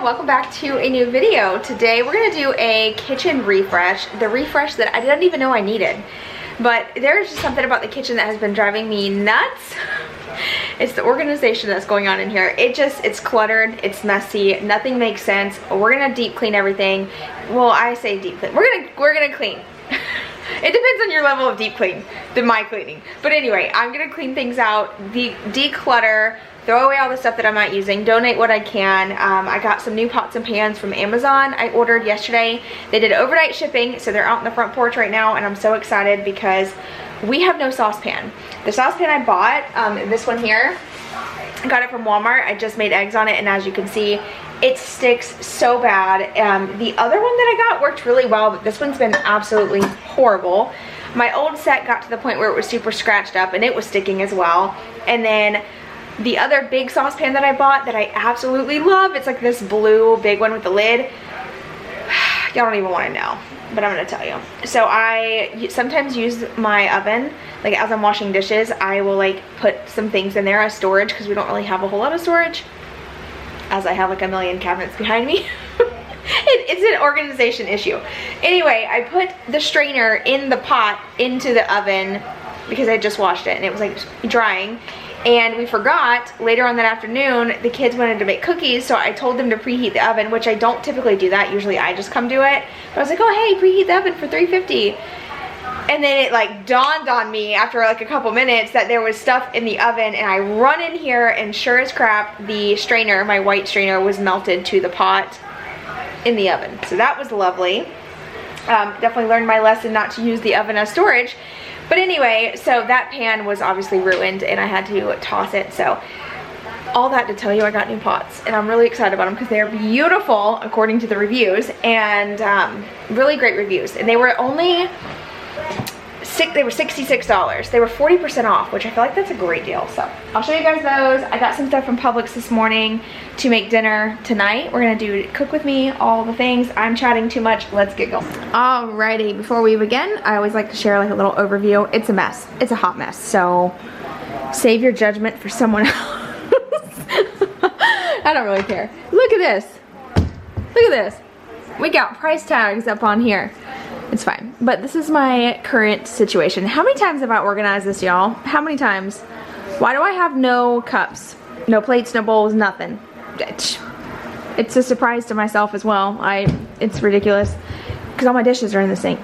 welcome back to a new video. Today we're gonna do a kitchen refresh, the refresh that I didn't even know I needed. But there's just something about the kitchen that has been driving me nuts. It's the organization that's going on in here. It's cluttered, it's messy, nothing makes sense. We're gonna deep clean everything. Well, I say deep clean. We're gonna clean. It depends on your level of deep clean, my cleaning. But anyway, I'm gonna clean things out, declutter, throw away all the stuff that I'm not using, donate what I can. I got some new pots and pans from Amazon I ordered yesterday. They did overnight shipping, so they're out on the front porch right now, and I'm so excited because we have no saucepan. The saucepan I bought, this one here, I got it from Walmart. I just made eggs on it, and as you can see, it sticks so bad. The other one that I got worked really well, but this one's been absolutely horrible. My old set got to the point where it was super scratched up, and it was sticking as well. And then the other big saucepan that I bought that I absolutely love, it's like this blue big one with the lid. Y'all don't even want to know, but I'm gonna tell you. So I sometimes use my oven, like as I'm washing dishes, I will like put some things in there as storage because we don't really have a whole lot of storage, as I have like a million cabinets behind me. It's an organization issue. Anyway, I put the strainer in the pot into the oven because I just washed it and it was like drying. And we forgot, later on that afternoon, the kids wanted to make cookies, so I told them to preheat the oven, which I don't typically do that. Usually I just come do it. But I was like, oh hey, preheat the oven for 350. And then it like dawned on me after like a couple minutes that there was stuff in the oven, and I run in here and sure as crap, the strainer, my white strainer, was melted to the pot in the oven. So that was lovely. Definitely learned my lesson not to use the oven as storage. But anyway, so that pan was obviously ruined and I had to toss it. So all that to tell you, I got new pots and I'm really excited about them because they're beautiful according to the reviews, and really great reviews. And they were only they were $66. They were 40% off, which I feel like that's a great deal. So I'll show you guys those. I got some stuff from Publix this morning to make dinner tonight. We're gonna do cook with me, all the things. I'm chatting too much. Let's get going. Alrighty, before we begin, I always like to share like a little overview. It's a mess. It's a hot mess. So save your judgment for someone else. I don't really care. Look at this. Look at this. We got price tags up on here. It's fine. But this is my current situation. How many times have I organized this, y'all? How many times? Why do I have no cups? No plates, no bowls, nothing. It's a surprise to myself as well. It's ridiculous. Because all my dishes are in the sink.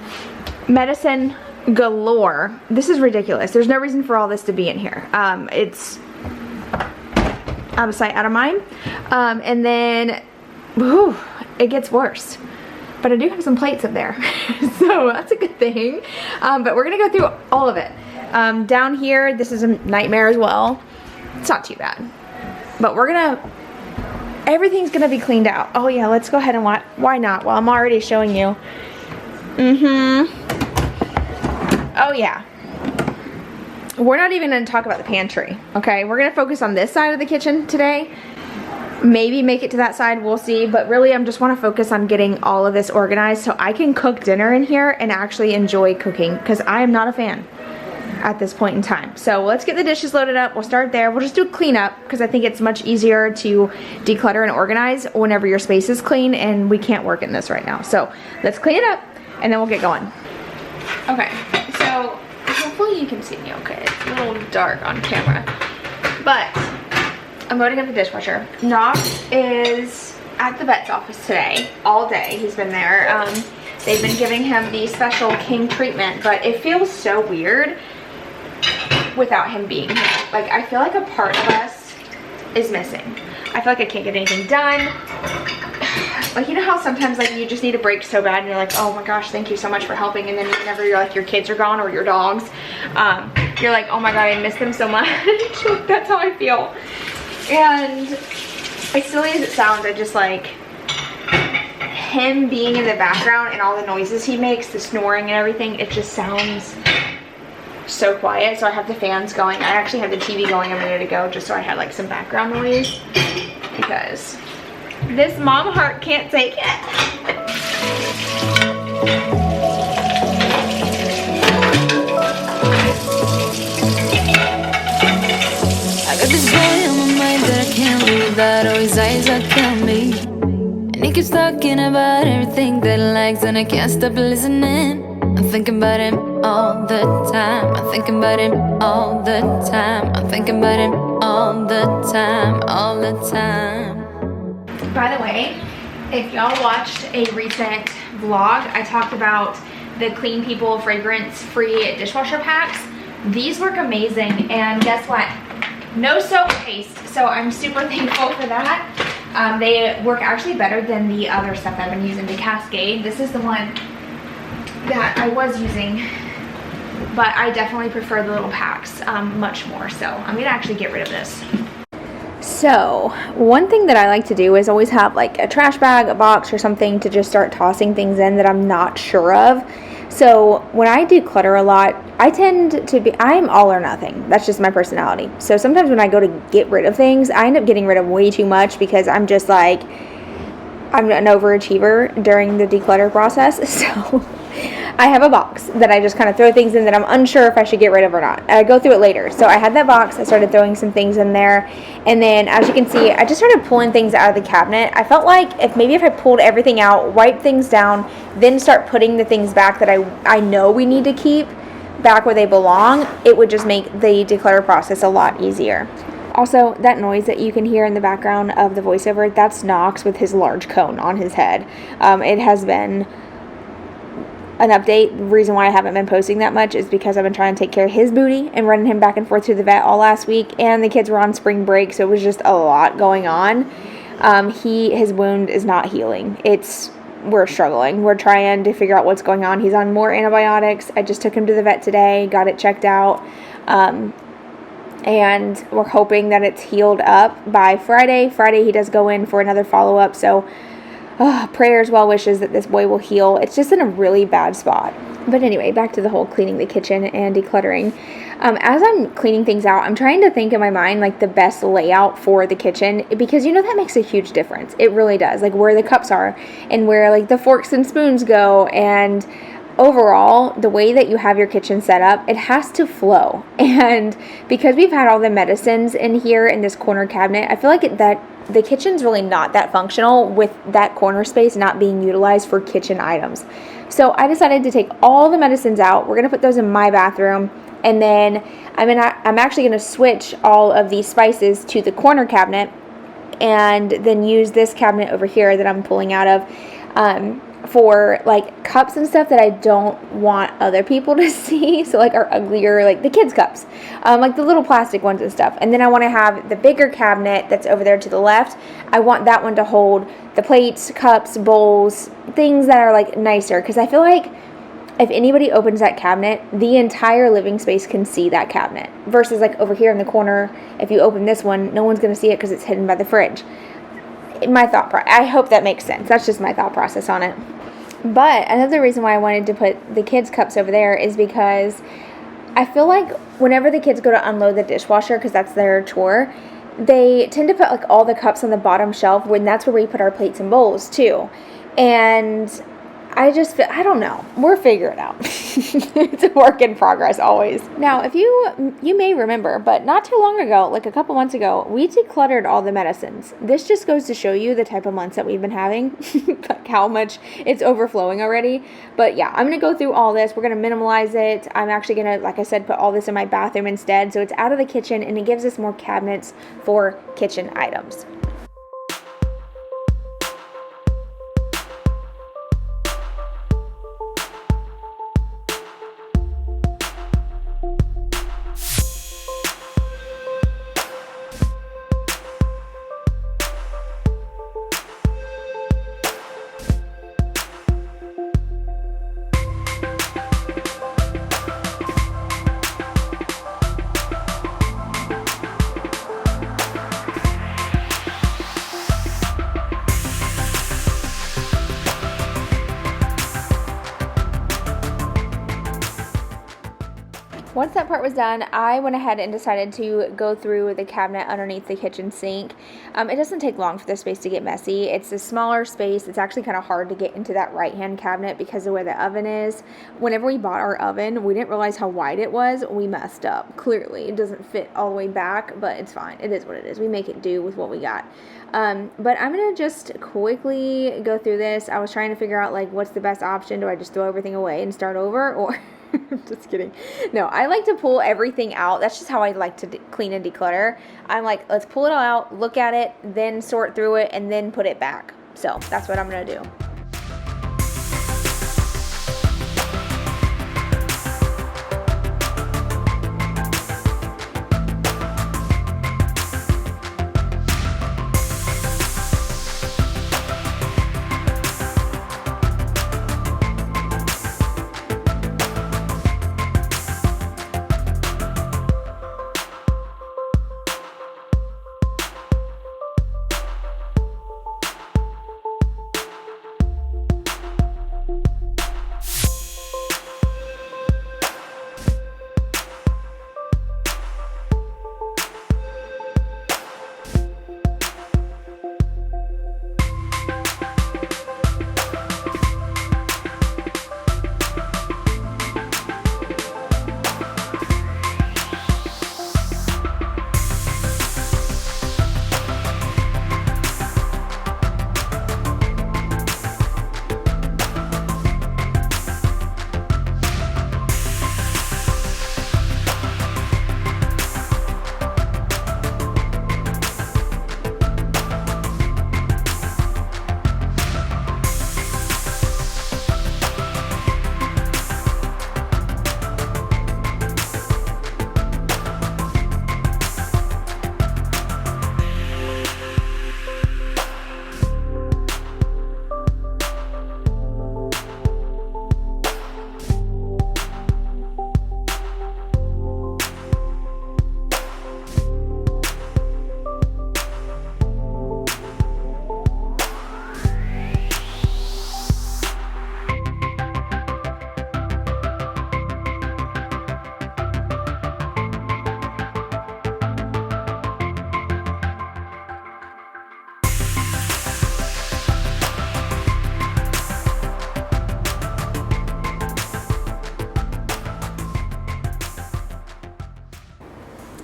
Medicine galore. This is ridiculous. There's no reason for all this to be in here. It's out of sight, out of mind. And then, whew, it gets worse. But I do have some plates up there, so that's a good thing. But we're gonna go through all of it. Down here, this is a nightmare as well. It's not too bad. But everything's gonna be cleaned out. Oh yeah, let's go ahead and why not? Well, I'm already showing you. Oh yeah. We're not even gonna talk about the pantry, okay? We're gonna focus on this side of the kitchen today. Maybe make it to that side, we'll see, but really I just want to focus on getting all of this organized so I can cook dinner in here and actually enjoy cooking, because I am not a fan at this point in time. So let's get the dishes loaded up. We'll start there. We'll just do a cleanup because I think it's much easier to declutter and organize whenever your space is clean, and we can't work in this right now. So let's clean it up and then we'll get going. Okay, so hopefully you can see me okay. It's a little dark on camera, but I'm loading up the dishwasher. Knox is at the vet's office today, all day. He's been there. They've been giving him the special king treatment, but it feels so weird without him being here. Like, I feel like a part of us is missing. I feel like I can't get anything done. Like, you know how sometimes like you just need a break so bad and you're like, oh my gosh, thank you so much for helping, and then whenever you're like your kids are gone or your dogs, you're like, oh my god, I miss them so much. That's how I feel. And as silly as it sounds, I just like him being in the background and all the noises he makes, the snoring and everything. It just sounds so quiet. So I have the fans going. I actually had the TV going a minute ago just so I had like some background noise, because this mom heart can't take it. I got this boy on my mind that I can't leave, that always eyes up on me. he keeps talking about everything that he likes, and I can't stop listening. I'm thinking about him all the time. I'm thinking about him all the time. I'm thinking about him all the time, all the time. By the way, if y'all watched a recent vlog, I talked about the Clean People fragrance-free dishwasher packs. These work amazing, and guess what? No soap paste, so I'm super thankful for that. They work actually better than the other stuff I've been using, the Cascade. This is the one that I was using, but I definitely prefer the little packs much more, so I'm gonna actually get rid of this. So one thing that I like to do is always have like a trash bag, a box, or something to just start tossing things in that I'm not sure of. So when I declutter a lot, I'm all or nothing. That's just my personality. So sometimes when I go to get rid of things, I end up getting rid of way too much because I'm just like, I'm an overachiever during the declutter process. So I have a box that I just kind of throw things in that I'm unsure if I should get rid of or not. I go through it later. So I had that box. I started throwing some things in there. And then as you can see, I just started pulling things out of the cabinet. I felt like if I pulled everything out, wipe things down, then start putting the things back that I know we need to keep back where they belong, it would just make the declutter process a lot easier. Also, that noise that you can hear in the background of the voiceover, that's Knox with his large cone on his head. It has been an update. The reason why I haven't been posting that much is because I've been trying to take care of his booty and running him back and forth to the vet all last week, and the kids were on spring break, so it was just a lot going on. His wound is not healing. We're struggling. We're trying to figure out what's going on. He's on more antibiotics. I just took him to the vet today, got it checked out, and we're hoping that it's healed up by Friday. Friday he does go in for another follow-up, so prayers, well wishes that this boy will heal. It's just in a really bad spot. But anyway, back to the whole cleaning the kitchen and decluttering. As I'm cleaning things out, I'm trying to think in my mind like the best layout for the kitchen, because that makes a huge difference. It really does. Like where the cups are and where like the forks and spoons go, and overall the way that you have your kitchen set up, it has to flow. And because we've had all the medicines in here in this corner cabinet, I feel like that the kitchen's really not that functional with that corner space not being utilized for kitchen items. So I decided to take all the medicines out. We're gonna put those in my bathroom, and then I'm actually gonna switch all of these spices to the corner cabinet, and then use this cabinet over here that I'm pulling out of for like cups and stuff that I don't want other people to see. So like our uglier, like the kids cups, like the little plastic ones and stuff. And then I want to have the bigger cabinet that's over there to the left. I want that one to hold the plates, cups, bowls, things that are like nicer, because I feel like if anybody opens that cabinet, the entire living space can see that cabinet, versus like over here in the corner, if you open this one, no one's going to see it because it's hidden by the fridge. I hope that makes sense. That's just my thought process on it. But another reason why I wanted to put the kids' cups over there is because I feel like whenever the kids go to unload the dishwasher, because that's their chore, they tend to put like all the cups on the bottom shelf, when that's where we put our plates and bowls too. And I just feel, I don't know. We're figuring it out. It's a work in progress always. Now, if you may remember, but not too long ago, like a couple months ago, we decluttered all the medicines. This just goes to show you the type of months that we've been having, like how much it's overflowing already. But yeah, I'm going to go through all this. We're going to minimalize it. I'm actually going to, like I said, put all this in my bathroom instead. So it's out of the kitchen, and it gives us more cabinets for kitchen items. Once that part was done, I went ahead and decided to go through the cabinet underneath the kitchen sink. It doesn't take long for the space to get messy. It's a smaller space. It's actually kind of hard to get into that right-hand cabinet because of where the oven is. Whenever we bought our oven, we didn't realize how wide it was. We messed up. Clearly, it doesn't fit all the way back, but it's fine. It is what it is. We make it do with what we got. But I'm going to just quickly go through this. I was trying to figure out, like, what's the best option? Do I just throw everything away and start over, or... Just kidding. No, I like to pull everything out. That's just how I like to clean and declutter. I'm like, let's pull it all out, look at it, then sort through it, and then put it back. So that's what I'm going to do.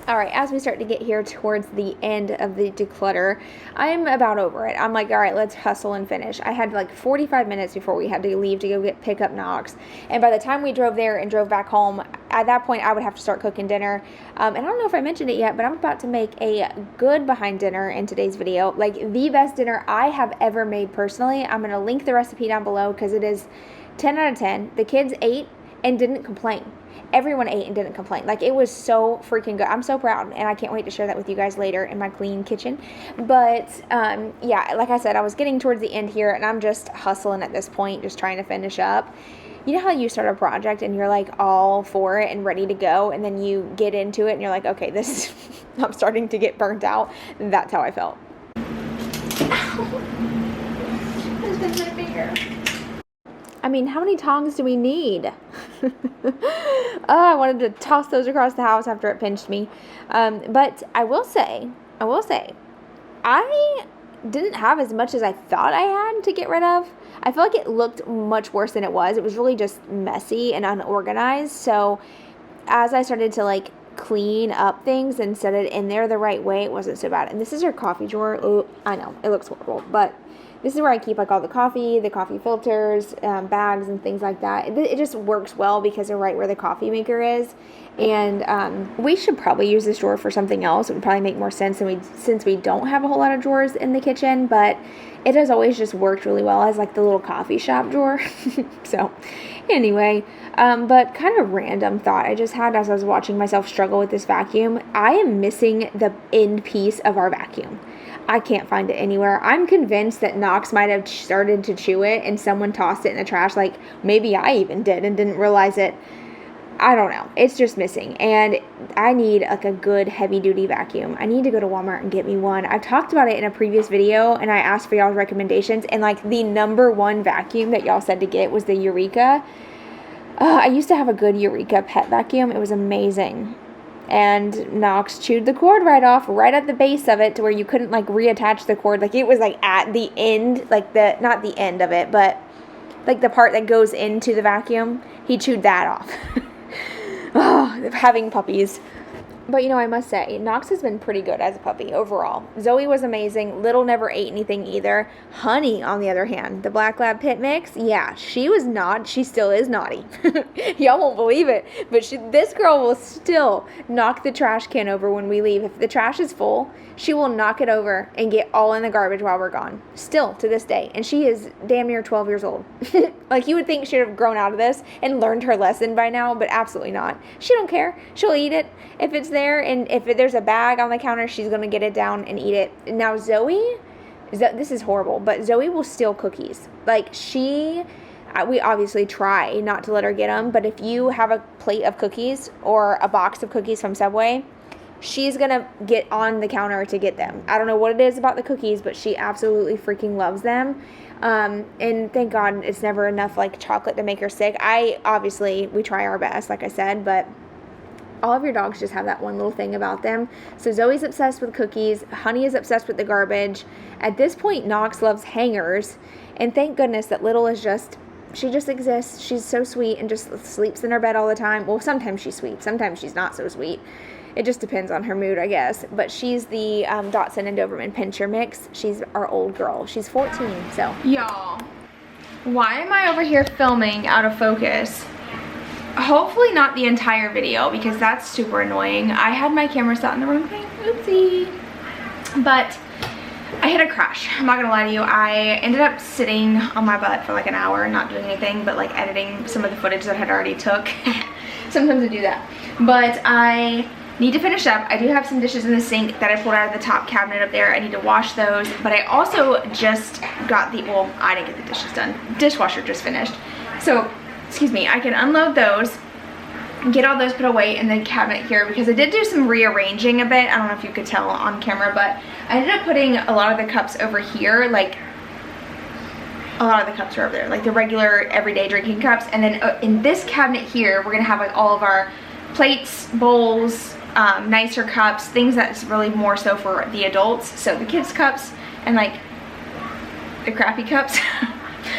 Alright, as we start to get here towards the end of the declutter, I'm about over it. I'm like, alright, let's hustle and finish. I had like 45 minutes before we had to leave to go pick up Knox. And by the time we drove there and drove back home, at that point I would have to start cooking dinner. And I don't know if I mentioned it yet, but I'm about to make a good behind dinner in today's video. Like the best dinner I have ever made personally. I'm going to link the recipe down below because it is 10 out of 10. The kids ate and didn't complain. Everyone ate and didn't complain. Like, it was so freaking good. I'm so proud, and I can't wait to share that with you guys later in my clean kitchen. But, yeah, like I said, I was getting towards the end here, and I'm just hustling at this point, just trying to finish up. You know how you start a project, and you're, like, all for it and ready to go, and then you get into it, and you're like, okay, this is, I'm starting to get burnt out. That's how I felt. Ow! I just pinched my finger. I mean, how many tongs do we need? I wanted to toss those across the house after it pinched me. But I will say, I didn't have as much as I thought I had to get rid of. I feel like it looked much worse than it was. It was really just messy and unorganized. So as I started to like clean up things and set it in there the right way, it wasn't so bad. And this is our coffee drawer. Oh, I know, it looks horrible, but this is where I keep like all the coffee filters, bags and things like that. It just works well because they're right where the coffee maker is. And we should probably use this drawer for something else. It would probably make more sense since we don't have a whole lot of drawers in the kitchen, but it has always just worked really well as like the little coffee shop drawer. So anyway, but kind of a random thought I just had as I was watching myself struggle with this vacuum. I am missing the end piece of our vacuum. I can't find it anywhere. I'm convinced that Knox might have started to chew it and someone tossed it in the trash. Like maybe I even did and didn't realize it. I don't know. It's just missing. And I need like a good heavy duty vacuum. I need to go to Walmart and get me one. I've talked about it in a previous video and I asked for y'all's recommendations. And like the #1 vacuum that y'all said to get was the Eureka. I used to have a good Eureka pet vacuum. It was amazing. And Knox chewed the cord right off, right at the base of it, to where you couldn't like reattach the cord. Like it was like at the end, like the, not the end of it, but like the part that goes into the vacuum. He chewed that off. Oh, having puppies. But, you know, I must say, Knox has been pretty good as a puppy overall. Zoe was amazing. Little never ate anything either. Honey, on the other hand, the Black Lab Pit Mix, yeah, she still is naughty. Y'all won't believe it. But this girl will still knock the trash can over when we leave. If the trash is full, she will knock it over and get all in the garbage while we're gone. Still, to this day. And she is damn near 12 years old. Like, you would think she'd have grown out of this and learned her lesson by now, but absolutely not. She don't care. She'll eat it if it's there, and if there's a bag on the counter, she's going to get it down and eat it. Now, Zoe, this is horrible, but Zoe will steal cookies. Like, we obviously try not to let her get them, but if you have a plate of cookies or a box of cookies from Subway, she's going to get on the counter to get them. I don't know what it is about the cookies, but she absolutely freaking loves them. And thank God it's never enough, like, chocolate to make her sick. We try our best, like I said, but all of your dogs just have that one little thing about them. So Zoe's obsessed with cookies. Honey is obsessed with the garbage. At this point, Knox loves hangers. And thank goodness that Little is she just exists. She's so sweet and just sleeps in her bed all the time. Well, sometimes she's sweet. Sometimes she's not so sweet. It just depends on her mood, I guess. But she's the Dachshund and Doberman Pinscher mix. She's our old girl. She's 14, so. Y'all, why am I over here filming out of focus? Hopefully not the entire video, because that's super annoying. I had my camera set in the wrong thing. Oopsie. But I hit a crash. I'm not gonna lie to you. I ended up sitting on my butt for like an hour, not doing anything, but like editing some of the footage that I had already took. Sometimes I do that. But I need to finish up. I do have some dishes in the sink that I pulled out of the top cabinet up there. I need to wash those. But I also just got well, I didn't get the dishes done. Dishwasher just finished. So, excuse me, I can unload those, get all those put away in the cabinet here, because I did do some rearranging a bit. I don't know if you could tell on camera, but I ended up putting a lot of the cups over here, like a lot of the cups are over there, like the regular everyday drinking cups. And then in this cabinet here, we're gonna have like all of our plates, bowls, nicer cups, things that's really more so for the adults. So the kids' cups and like the crappy cups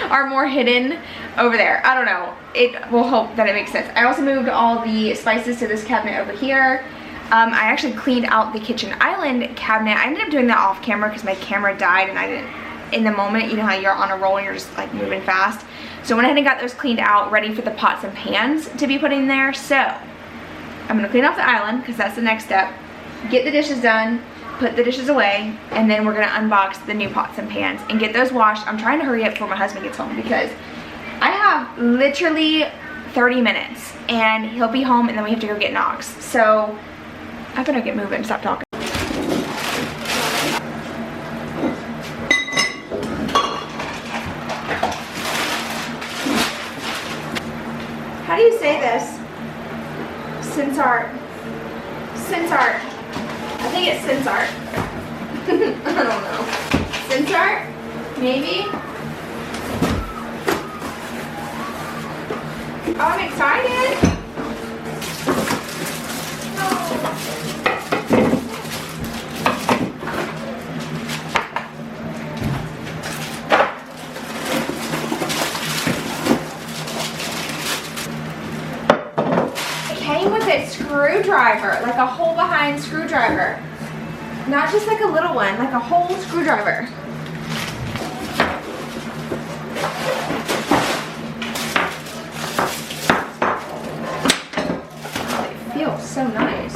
are more hidden over there. I don't know. It will hope that it makes sense. I also moved all the spices to this cabinet over here. I actually cleaned out the kitchen island cabinet. I ended up doing that off camera because my camera died and I didn't, in the moment, you know how you're on a roll and you're just like moving fast. So I went ahead and got those cleaned out, ready for the pots and pans to be put in there. So I'm gonna clean off the island because that's the next step. Get the dishes done, put the dishes away, and then we're gonna unbox the new pots and pans and get those washed. I'm trying to hurry up before my husband gets home because I have literally 30 minutes and he'll be home and then we have to go get Knox. So I better get moving, stop talking. How do you say this? Sinsart. Sinsart. I think it's Sinsart. I don't know. Sinsart? Maybe? Oh, I'm excited. It came with a screwdriver, like a hole behind screwdriver. Not just like a little one, like a whole screwdriver. So nice.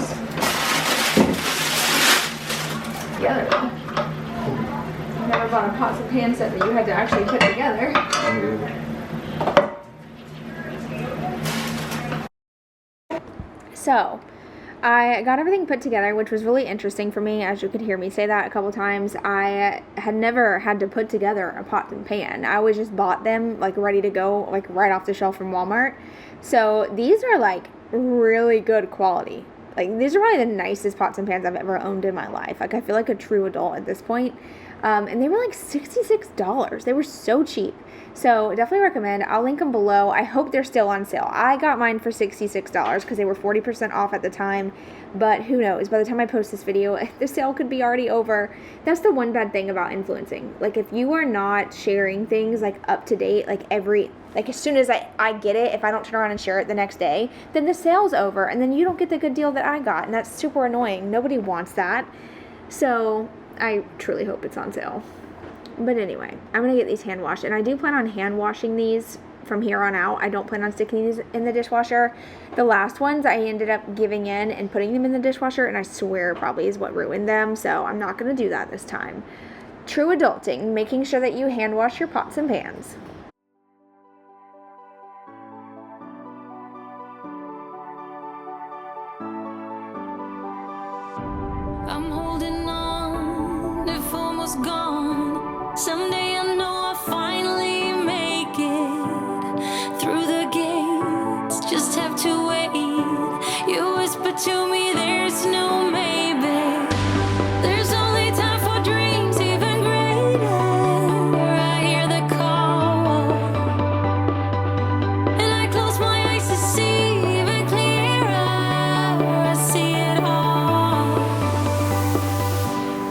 The other one. I've never bought a pots and pan set that you had to actually put together. So, I got everything put together, which was really interesting for me, as you could hear me say that a couple times. I had never had to put together a pot and pan. I always just bought them like ready to go, like right off the shelf from Walmart. So these are like really good quality. Like, these are probably the nicest pots and pans I've ever owned in my life. Like, I feel like a true adult at this point. and they were like $66. They were so cheap. So definitely recommend. I'll link them below. I hope they're still on sale. I got mine for $66 because they were 40% off at the time. But who knows? By the time I post this video, the sale could be already over. That's the one bad thing about influencing. Like, if you are not sharing things like up to date, like as soon as I get it, if I don't turn around and share it the next day, then the sale's over and then you don't get the good deal that I got. And that's super annoying. Nobody wants that. So I truly hope it's on sale. But anyway, I'm going to get these hand washed. And I do plan on hand washing these from here on out. I don't plan on sticking these in the dishwasher. The last ones I ended up giving in and putting them in the dishwasher, and I swear probably is what ruined them. So I'm not going to do that this time. True adulting, making sure that you hand wash your pots and pans. I'm holding on, if almost gone. Someday I know I'll finally make it through the gates. Just have to wait. You whisper to me, there's no maybe. There's only time for dreams even greater. I hear the call, and I close my eyes to see even clearer. I see it all.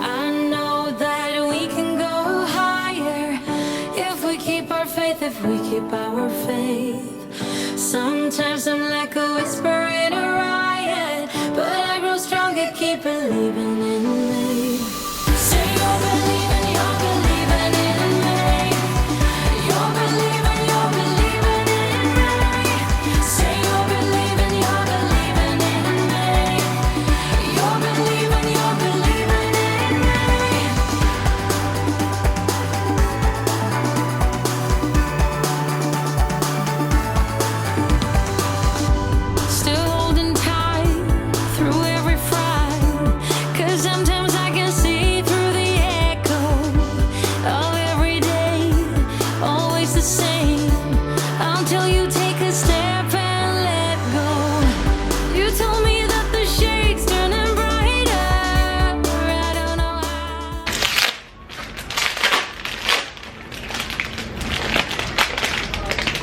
I know that we can go higher if we keep our faith, if we keep our faith. Sometimes I'm like a whisper in a riot, but I grow stronger, keep believing in me. Say you're believing in me. You're believing in me. Say you're believing in me. You're believing in me. Still holding tight through every fight, 'cause sometimes I can see through the echo of every day, always the same, until you take a step and let go. You told me that the shades turning brighter. I don't know how.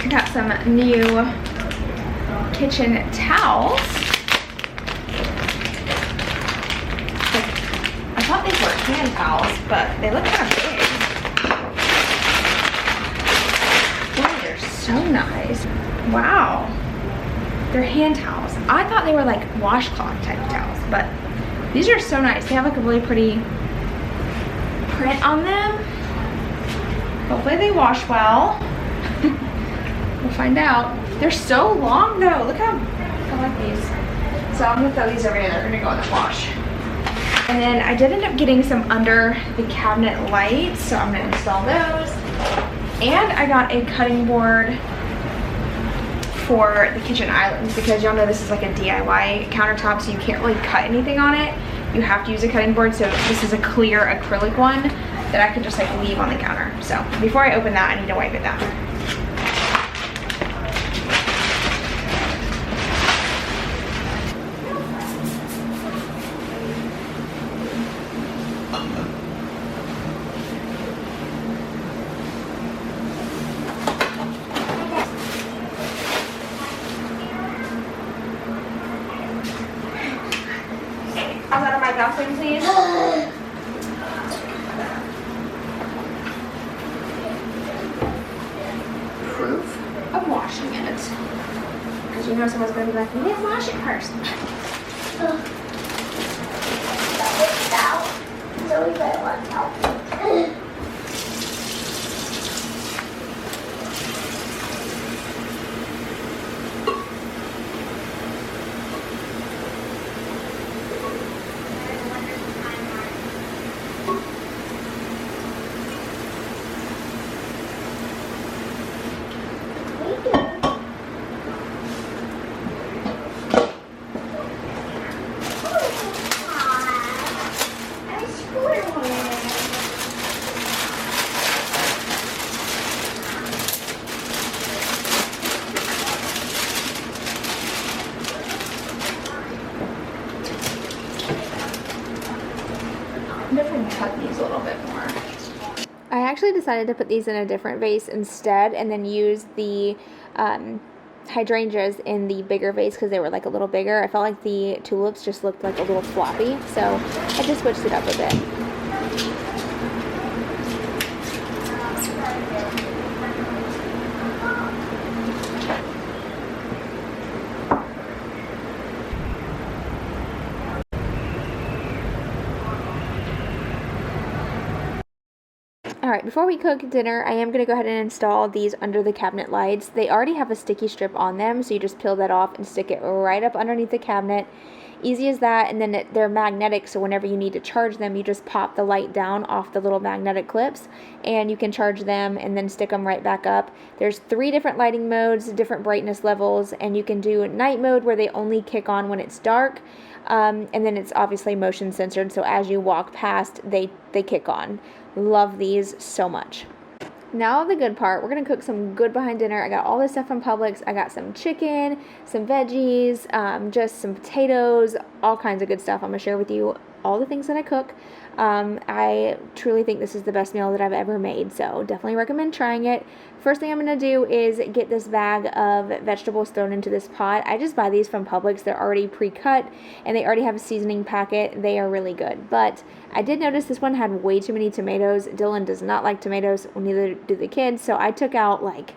I got some new kitchen towels. I thought these were hand towels, but they look kind of big. Ooh, they're so nice. Wow. They're hand towels. I thought they were like washcloth type towels, but these are so nice. They have like a really pretty print on them. Hopefully they wash well. We'll find out. They're so long though. Look how I like these. So I'm gonna throw these over here. They're gonna go in the wash. And then I did end up getting some under the cabinet lights, so I'm gonna install those. And I got a cutting board for the kitchen islands, because y'all know this is like a DIY countertop, so you can't really cut anything on it. You have to use a cutting board, so this is a clear acrylic one that I could just like leave on the counter. So before I open that, I need to wipe it down. Outside of my dumpling, please. Proof of washing it. Because you know someone's going to be like, you didn't wash it first. decided to put these in a different vase instead and then use the hydrangeas in the bigger vase because they were like a little bigger. I felt like the tulips just looked like a little floppy, so I just switched it up a bit. Alright, before we cook dinner, I am going to go ahead and install these under the cabinet lights. They already have a sticky strip on them, so you just peel that off and stick it right up underneath the cabinet. Easy as that, and then they're magnetic, so whenever you need to charge them, you just pop the light down off the little magnetic clips, and you can charge them and then stick them right back up. There's 3 different lighting modes, different brightness levels, and you can do night mode where they only kick on when it's dark. And then it's obviously motion censored, so as you walk past, they kick on. Love these so much. Now the good part, we're going to cook some good behind dinner. I got all this stuff from Publix. I got some chicken, some veggies, just some potatoes, all kinds of good stuff. I'm going to share with you all the things that I cook. I truly think this is the best meal that I've ever made, so definitely recommend trying it. First thing I'm going to do is get this bag of vegetables thrown into this pot. I just buy these from Publix. They're already pre-cut, and they already have a seasoning packet. They are really good, but I did notice this one had way too many tomatoes. Dylan does not like tomatoes, neither do the kids, so I took out like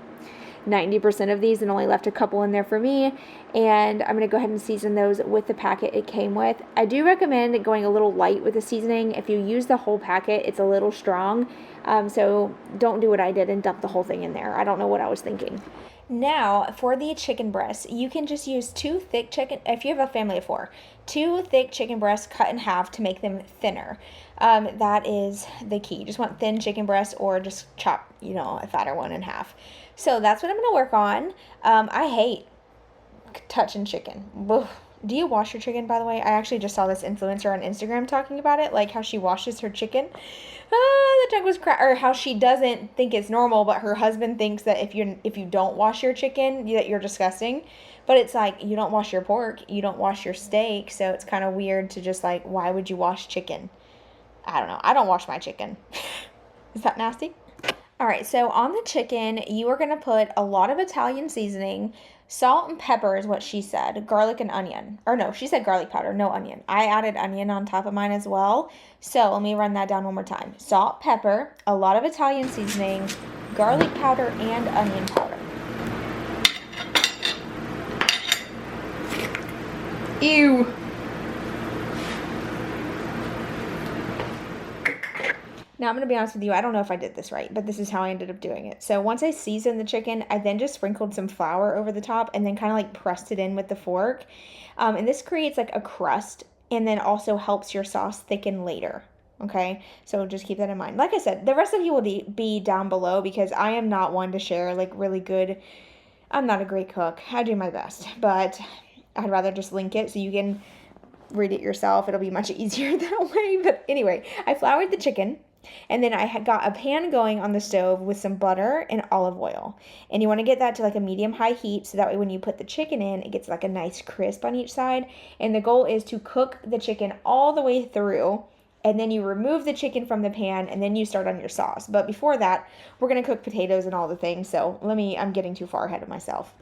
90% of these and only left a couple in there for me, and I'm going to go ahead and season those with the packet it came with. I do recommend going a little light with the seasoning. If you use the whole packet, it's a little strong, so don't do what I did and dump the whole thing in there. I don't know what I was thinking. Now, for the chicken breasts, you can just use 2 thick chicken, if you have a family of 4, 2 thick chicken breasts cut in half to make them thinner. That is the key. You just want thin chicken breasts, or just chop, a fatter one in half. So that's what I'm going to work on. I hate touching chicken. Ugh. Do you wash your chicken, by the way? I actually just saw this influencer on Instagram talking about it, like how she washes her chicken. The tongue was or how she doesn't think it's normal, but her husband thinks that if you don't wash your chicken, that you're disgusting. But it's like, you don't wash your pork, you don't wash your steak, so it's kind of weird to just like, why would you wash chicken? I don't know. I don't wash my chicken. Is that nasty? Alright, so on the chicken, you are going to put a lot of Italian seasoning. Salt and pepper is what she said. Garlic and onion. Or no, she said garlic powder, no onion. I added onion on top of mine as well. So let me run that down one more time. Salt, pepper, a lot of Italian seasoning, garlic powder, and onion powder. Ew. Now, I'm going to be honest with you, I don't know if I did this right, but this is how I ended up doing it. So once I seasoned the chicken, I then just sprinkled some flour over the top and then kind of like pressed it in with the fork. And this creates like a crust and then also helps your sauce thicken later. Okay, so just keep that in mind. Like I said, the recipe will be down below because I am not one to share like really good. I'm not a great cook. I do my best, but I'd rather just link it so you can read it yourself. It'll be much easier that way. But anyway, I floured the chicken. And then I had got a pan going on the stove with some butter and olive oil. And you want to get that to like a medium-high heat so that way when you put the chicken in, it gets like a nice crisp on each side. And the goal is to cook the chicken all the way through. And then you remove the chicken from the pan and then you start on your sauce. But before that, we're going to cook potatoes and all the things. So I'm getting too far ahead of myself.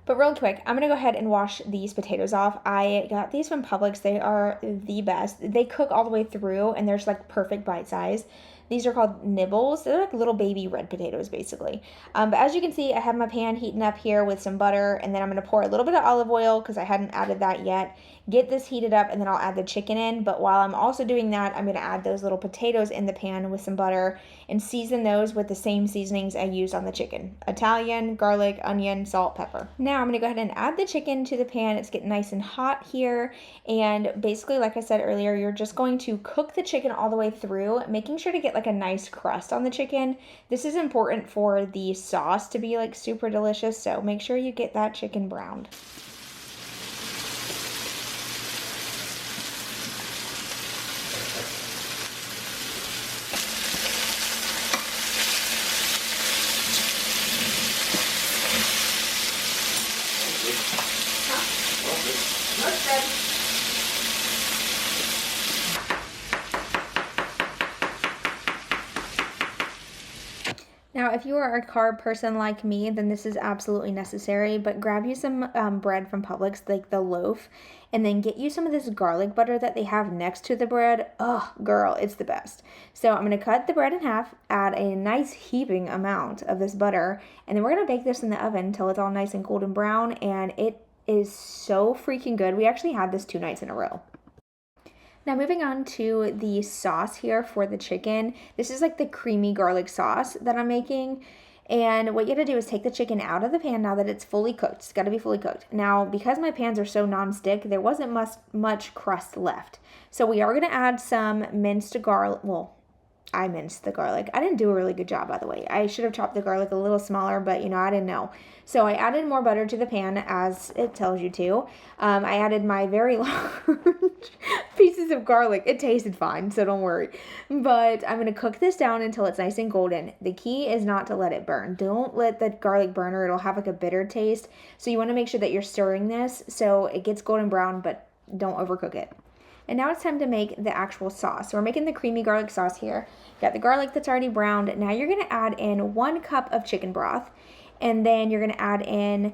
But real quick, I'm going to go ahead and wash these potatoes off. I got these from Publix. They are the best. They cook all the way through, and they're just like perfect bite size. These are called nibbles. They're like little baby red potatoes, basically. But as you can see, I have my pan heating up here with some butter, and then I'm going to pour a little bit of olive oil because I hadn't added that yet. Get this heated up, and then I'll add the chicken in. But while I'm also doing that, I'm going to add those little potatoes in the pan with some butter and season those with the same seasonings I used on the chicken. Italian, garlic, onion, salt, pepper. Now I'm going to go ahead and add the chicken to the pan. It's getting nice and hot here. And basically, like I said earlier, you're just going to cook the chicken all the way through, making sure to get like a nice crust on the chicken. This is important for the sauce to be like super delicious, so make sure you get that chicken browned. Now, if you are a carb person like me, then this is absolutely necessary, but grab you some bread from Publix, like the loaf, and then get you some of this garlic butter that they have next to the bread. Oh, girl, it's the best. So I'm going to cut the bread in half, add a nice heaping amount of this butter, and then we're going to bake this in the oven until it's all nice and golden brown, and it is so freaking good. We actually had this 2 nights in a row. Now moving on to the sauce here for the chicken. This is like the creamy garlic sauce that I'm making. And what you gotta do is take the chicken out of the pan now that it's fully cooked. It's gotta be fully cooked. Now, because my pans are so non-stick, there wasn't much crust left. So we are gonna add some minced garlic. Well, I minced the garlic. I didn't do a really good job, by the way. I should have chopped the garlic a little smaller, but I didn't know. So I added more butter to the pan as it tells you to. I added my very large pieces of garlic. It tasted fine, so don't worry. But I'm going to cook this down until it's nice and golden. The key is not to let it burn. Don't let the garlic burn or it'll have like a bitter taste. So you want to make sure that you're stirring this so it gets golden brown, but don't overcook it. And now it's time to make the actual sauce. So we're making the creamy garlic sauce here. You got the garlic that's already browned. Now you're going to add in 1 cup of chicken broth. And then you're going to add in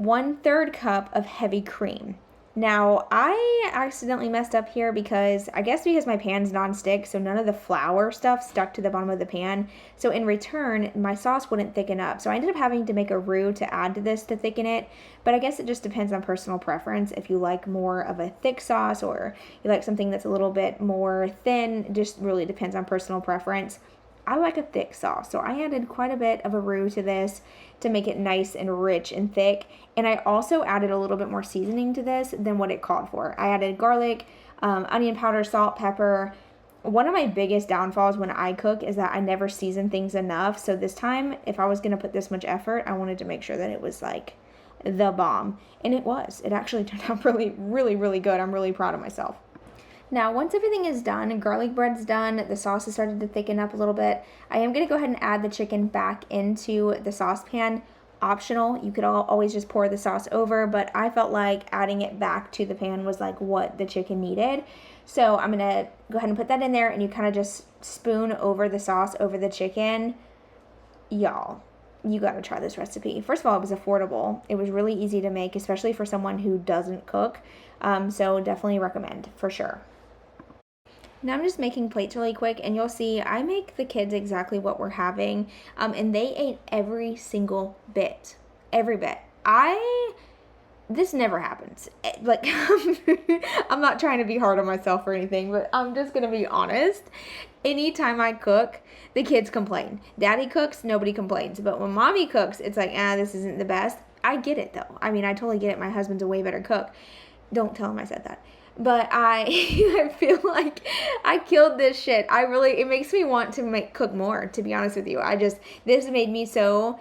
1/3 cup of heavy cream. Now, I accidentally messed up here because my pan's non-stick, so none of the flour stuff stuck to the bottom of the pan. So in return, my sauce wouldn't thicken up. So I ended up having to make a roux to add to this to thicken it. But I guess it just depends on personal preference. If you like more of a thick sauce or you like something that's a little bit more thin, it just really depends on personal preference. I like a thick sauce, so I added quite a bit of a roux to this to make it nice and rich and thick. And I also added a little bit more seasoning to this than what it called for. I added garlic, onion powder, salt, pepper. One of my biggest downfalls when I cook is that I never season things enough. So this time, if I was going to put this much effort, I wanted to make sure that it was like the bomb. And it was. It actually turned out really, really, really good. I'm really proud of myself. Now, once everything is done, garlic bread's done, the sauce has started to thicken up a little bit, I am going to go ahead and add the chicken back into the saucepan. Optional, you could always just pour the sauce over, but I felt like adding it back to the pan was like what the chicken needed. So I'm going to go ahead and put that in there, and you kind of just spoon over the sauce over the chicken. Y'all, you got to try this recipe. First of all, it was affordable. It was really easy to make, especially for someone who doesn't cook. So definitely recommend for sure. Now I'm just making plates really quick, and you'll see I make the kids exactly what we're having, and they ate every single bit, every bit. This never happens. Like, I'm not trying to be hard on myself or anything, but I'm just going to be honest. Anytime I cook, the kids complain. Daddy cooks, nobody complains. But when mommy cooks, it's like, this isn't the best. I get it, though. I mean, I totally get it. My husband's a way better cook. Don't tell him I said that. But I feel like I killed this shit. It makes me want to cook more, to be honest with you. This made me so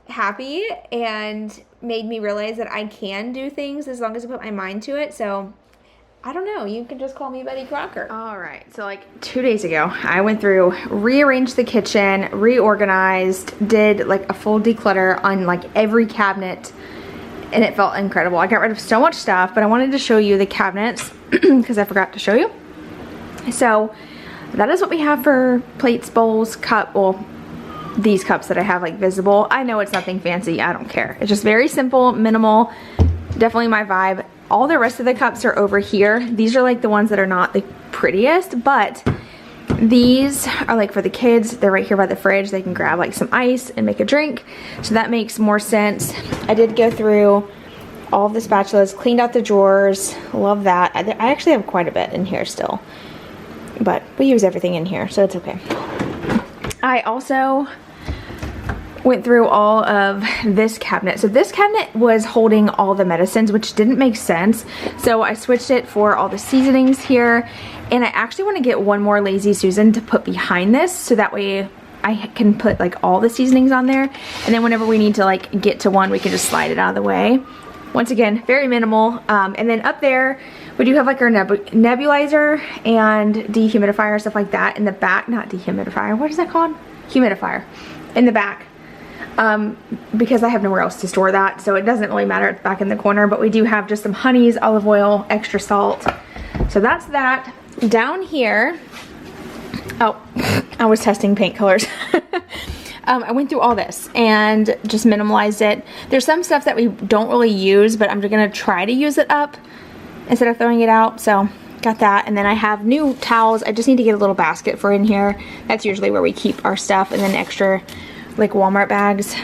happy and made me realize that I can do things as long as I put my mind to it. So, I don't know. You can just call me Betty Crocker. All right. So, like 2 days ago, I went through, rearranged the kitchen, reorganized, did like a full declutter on like every cabinet. And it felt incredible. I got rid of so much stuff, but I wanted to show you the cabinets because I forgot to show you. So that is what we have for plates, bowls, these cups that I have like visible. I know it's nothing fancy. I don't care. It's just very simple, minimal, definitely my vibe. All the rest of the cups are over here. These are like the ones that are not the prettiest, but these are like for the kids. They're right here by the fridge. They can grab like some ice and make a drink. So that makes more sense. I did go through all of the spatulas, cleaned out the drawers. Love that. I actually have quite a bit in here still, but we use everything in here, so it's okay. I also went through all of this cabinet. So this cabinet was holding all the medicines, which didn't make sense. So I switched it for all the seasonings here. And I actually want to get one more Lazy Susan to put behind this, so that way I can put like all the seasonings on there. And then whenever we need to like get to one, we can just slide it out of the way. Once again, very minimal. And then up there, we do have like our nebulizer and dehumidifier, stuff like that in the back. Not dehumidifier, what is that called? Humidifier in the back. Because I have nowhere else to store that, so it doesn't really matter. It's back in the corner, but we do have just some honeys, olive oil, extra salt. So that's that. Down here, oh, I was testing paint colors. I went through all this and just minimalized it. There's some stuff that we don't really use, but I'm gonna try to use it up instead of throwing it out. So got that. And then I have new towels. I just need to get a little basket for in here. That's usually where we keep our stuff, and then extra like Walmart bags.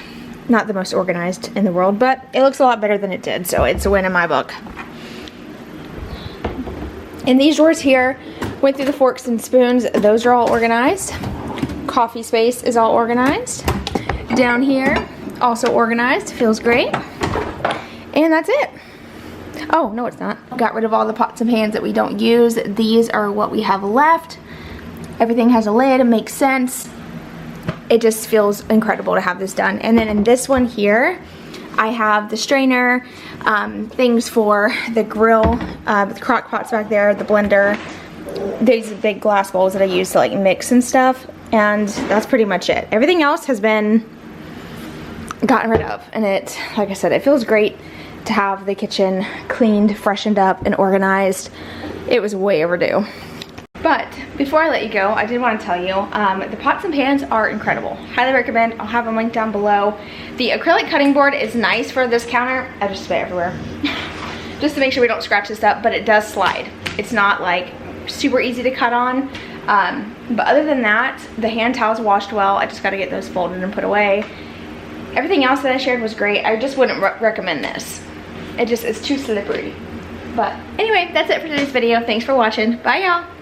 Not the most organized in the world, but it looks a lot better than it did, so it's a win in my book. In these drawers here, went through the forks and spoons. Those are all organized. Coffee space is all organized. Down here, also organized. Feels great. And that's it. Oh, no it's not. Got rid of all the pots and pans that we don't use. These are what we have left. Everything has a lid. It makes sense. It just feels incredible to have this done. And then in this one here, I have the strainer, things for the grill, the crock pots back there, the blender, these big glass bowls that I use to like mix and stuff. And that's pretty much it. Everything else has been gotten rid of. And it, like I said, it feels great to have the kitchen cleaned, freshened up, and organized. It was way overdue. But before I let you go, I did want to tell you, the pots and pans are incredible. Highly recommend. I'll have them linked down below. The acrylic cutting board is nice for this counter. I just spit everywhere. Just to make sure we don't scratch this up, but it does slide. It's not like super easy to cut on. But other than that, the hand towels washed well. I just got to get those folded and put away. Everything else that I shared was great. I just wouldn't recommend this. It's too slippery. But anyway, that's it for today's video. Thanks for watching. Bye y'all.